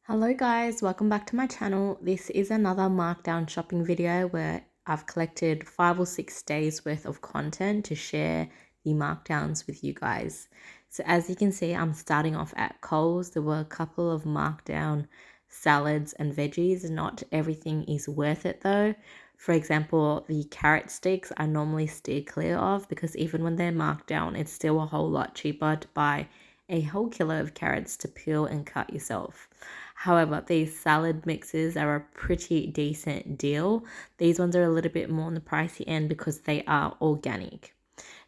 Hello guys, welcome back to my channel. This is another markdown shopping video where I've collected 5 or 6 days worth of content to share the markdowns with you guys. So as you can see, I'm starting off at Kohl's. There were a couple of markdown salads and veggies. Not everything is worth it though. For example, the carrot sticks I normally steer clear of because even when they're marked down, it's still a whole lot cheaper to buy a whole kilo of carrots to peel and cut yourself. However, these salad mixes are a pretty decent deal. These ones are a little bit more on the pricey end because they are organic.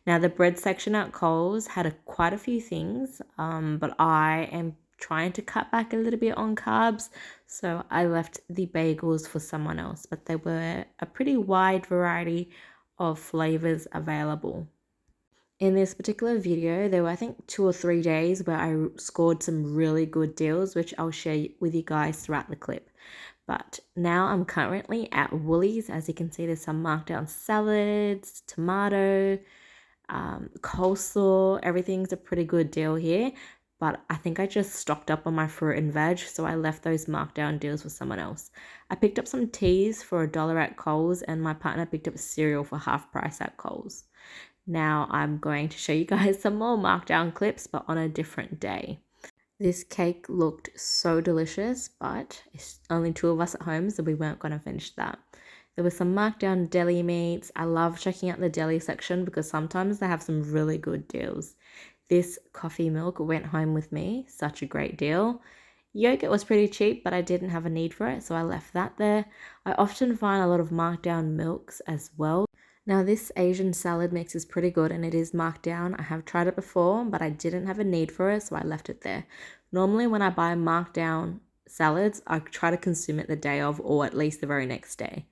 Now, the bread section at Kohl's had quite a few things, but I am trying to cut back a little bit on carbs, so I left the bagels for someone else, but there were a pretty wide variety of flavors available. In this particular video, there were I think 2 or 3 days where I scored some really good deals, which I'll share with you guys throughout the clip. But now I'm currently at Woolies. As you can see, there's some markdown salads, tomato, coleslaw. Everything's a pretty good deal here. But I think I just stocked up on my fruit and veg, so I left those markdown deals for someone else. I picked up some teas for $1 at Kohl's, and my partner picked up cereal for half price at Kohl's. Now I'm going to show you guys some more markdown clips, but on a different day. This cake looked so delicious, but it's only 2 of us at home, so we weren't going to finish that. There was some markdown deli meats. I love checking out the deli section because sometimes they have some really good deals. This coffee milk went home with me. Such a great deal. Yogurt was pretty cheap, but I didn't have a need for it, so I left that there. I often find a lot of markdown milks as well. Now this Asian salad mix is pretty good and it is marked down. I have tried it before, but I didn't have a need for it, so I left it there. Normally when I buy marked down salads, I try to consume it the day of or at least the very next day.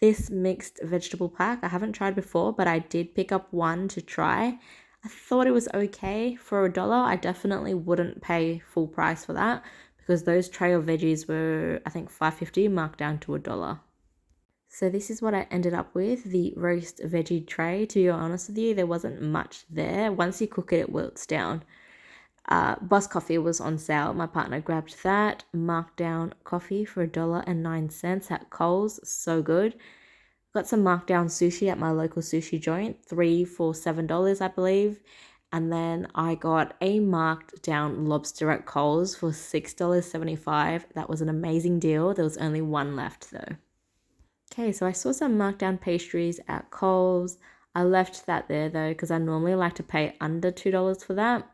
This mixed vegetable pack I haven't tried before, but I did pick up one to try. I thought it was okay for $1. I definitely wouldn't pay full price for that because those tray of veggies were I think $5.50 marked down to $1. So this is what I ended up with, the roast veggie tray. To be honest with you, there wasn't much there. Once you cook it, it wilts down. Boss coffee was on sale. My partner grabbed that. Markdown coffee for $1.09 at Kohl's. So good. Got some markdown sushi at my local sushi joint. 3 for $7, I believe. And then I got a marked down lobster at Kohl's for $6.75. That was an amazing deal. There was only one left though. Okay, so I saw some markdown pastries at Kohl's. I left that there though because I normally like to pay under $2 for that.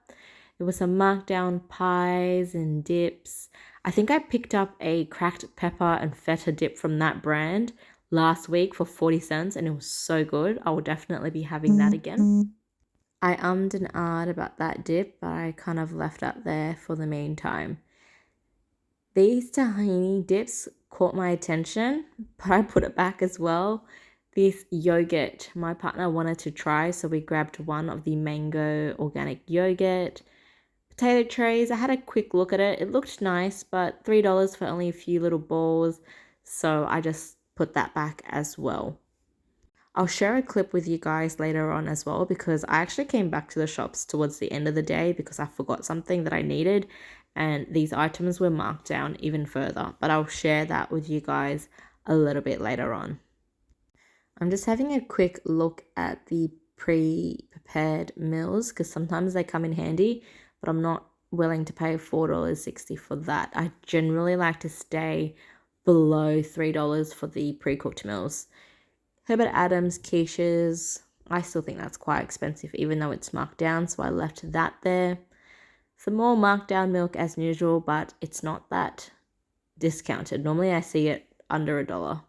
There was some markdown pies and dips. I think I picked up a cracked pepper and feta dip from that brand last week for 40 cents and it was so good. I will definitely be having that again. I ummed and ahed about that dip, but I kind of left that there for the meantime. These tahini dips caught my attention, but I put it back as well. This yogurt my partner wanted to try, so we grabbed one of the mango organic yogurt. Potato trays, I had a quick look at it. It looked nice, but $3 for only a few little balls, so I just put that back as well. I'll share a clip with you guys later on as well because I actually came back to the shops towards the end of the day because I forgot something that I needed and these items were marked down even further, but I'll share that with you guys a little bit later on. I'm just having a quick look at the pre-prepared meals because sometimes they come in handy, but I'm not willing to pay $4.60 for that. I generally like to stay below $3 for the pre-cooked meals. Herbert Adams quiches, I still think that's quite expensive even though it's marked down, so I left that there. Some more marked down milk as usual, but it's not that discounted. Normally I see it under $1.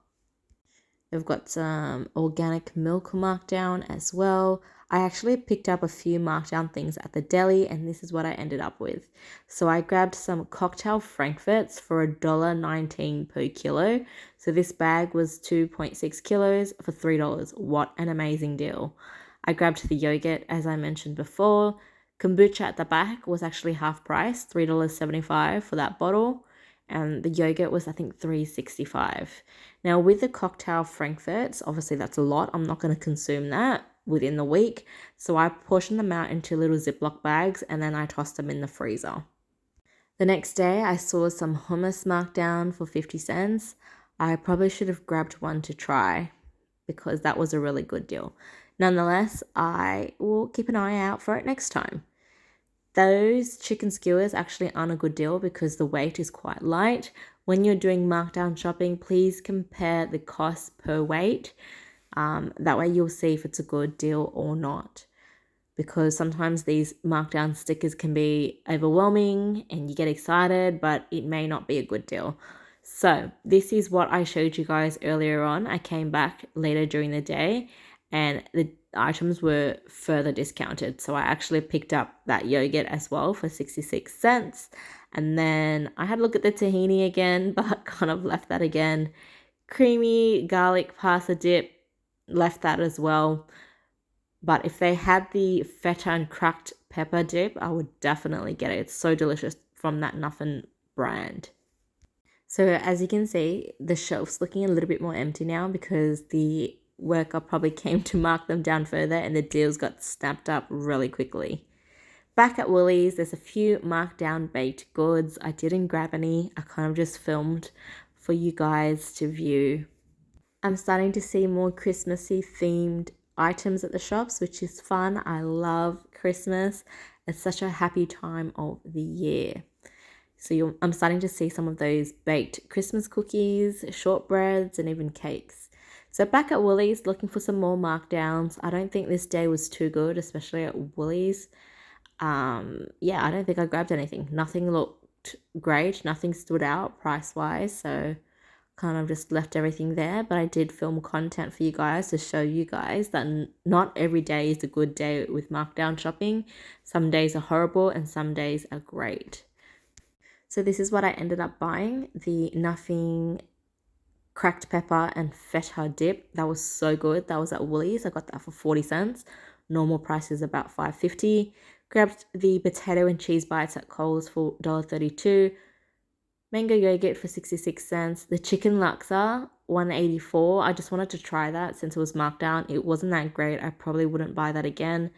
We've got some organic milk markdown as well. I actually picked up a few markdown things at the deli and this is what I ended up with. So I grabbed some cocktail frankfurts for $1.19 per kilo. So this bag was 2.6 kilos for $3. What an amazing deal. I grabbed the yogurt as I mentioned before. Kombucha at the back was actually half price, $3.75 for that bottle. And the yogurt was I think $3.65. Now with the cocktail frankfurts, obviously that's a lot. I'm not going to consume that within the week. So I portioned them out into little Ziploc bags and then I tossed them in the freezer. The next day, I saw some hummus markdown for 50 cents. I probably should have grabbed one to try because that was a really good deal. Nonetheless, I will keep an eye out for it next time. Those chicken skewers actually aren't a good deal because the weight is quite light. When you're doing markdown shopping, please compare the cost per weight. That way you'll see if it's a good deal or not. Because sometimes these markdown stickers can be overwhelming and you get excited, but it may not be a good deal. So this is what I showed you guys earlier on. I came back later during the day and the items were further discounted. So I actually picked up that yogurt as well for 66 cents. And then I had a look at the tahini again, but kind of left that again. Creamy garlic pasta dip, left that as well. But if they had the feta and cracked pepper dip, I would definitely get it. It's so delicious from that Nothing brand. So as you can see, the shelf's looking a little bit more empty now because the worker probably came to mark them down further and the deals got snapped up really quickly. Back at Woolies, there's a few markdown baked goods. I didn't grab any. I kind of just filmed for you guys to view. I'm starting to see more Christmassy themed items at the shops, which is fun. I love Christmas. It's such a happy time of the year. So I'm starting to see some of those baked Christmas cookies, shortbreads, and even cakes. So back at Woolies, looking for some more markdowns. I don't think this day was too good, especially at Woolies. I don't think I grabbed anything. Nothing looked great. Nothing stood out price-wise. So kind of just left everything there, but I did film content for you guys to show you guys that not every day is a good day with markdown shopping. Some days are horrible and some days are great. So this is what I ended up buying, the Nothing cracked pepper and feta dip. That was so good. That was at Woolies. I got that for 40 cents. Normal price is about $5.50. Grabbed the potato and cheese bites at Kohl's for $1.32. Mango yogurt for 66 cents. The chicken laksa, $1.84. I just wanted to try that since it was marked down. It wasn't that great. I probably wouldn't buy that again.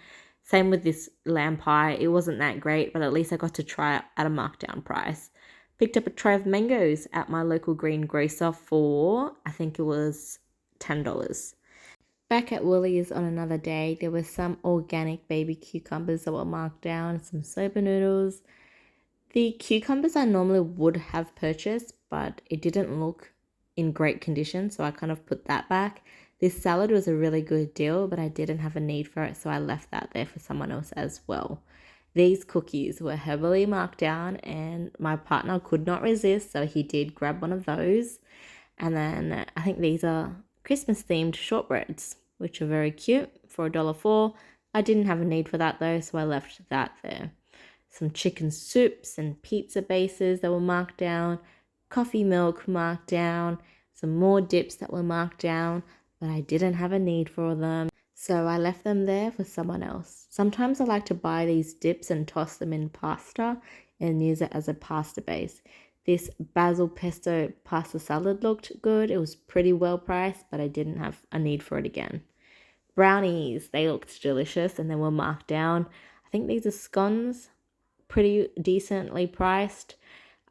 Same with this lamb pie. It wasn't that great, but at least I got to try it at a markdown price. Picked up a tray of mangoes at my local greengrocer for, I think it was $10. Back at Woolies on another day, there were some organic baby cucumbers that were marked down, some soba noodles. The cucumbers I normally would have purchased, but it didn't look in great condition, so I kind of put that back. This salad was a really good deal, but I didn't have a need for it, so I left that there for someone else as well. These cookies were heavily marked down, and my partner could not resist, so he did grab one of those. And then I think these are Christmas-themed shortbreads, which are very cute for $1.04. I didn't have a need for that though, so I left that there. Some chicken soups and pizza bases that were marked down, coffee milk marked down, some more dips that were marked down, but I didn't have a need for them, so I left them there for someone else. Sometimes I like to buy these dips and toss them in pasta and use it as a pasta base. This basil pesto pasta salad looked good. It was pretty well priced, but I didn't have a need for it again. Brownies, they looked delicious and they were marked down. I think these are scones, pretty decently priced.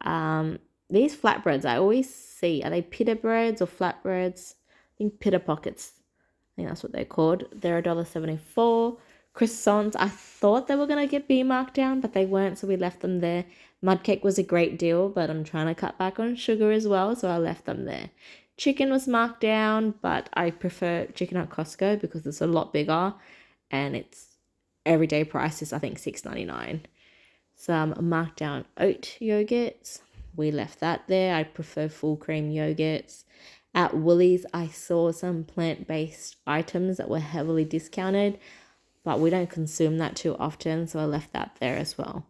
These flatbreads I always see, are they pita breads or flatbreads? I think pita pockets. I think that's what they're called. They're $1.74. Croissants, I thought they were going to be marked down, but they weren't, so we left them there. Mud cake was a great deal, but I'm trying to cut back on sugar as well, so I left them there. Chicken was marked down, but I prefer chicken at Costco because it's a lot bigger and its everyday price is I think $6.99. Some marked down oat yogurts. We left that there. I prefer full cream yogurts. At Woolies, I saw some plant-based items that were heavily discounted, but we don't consume that too often, so I left that there as well.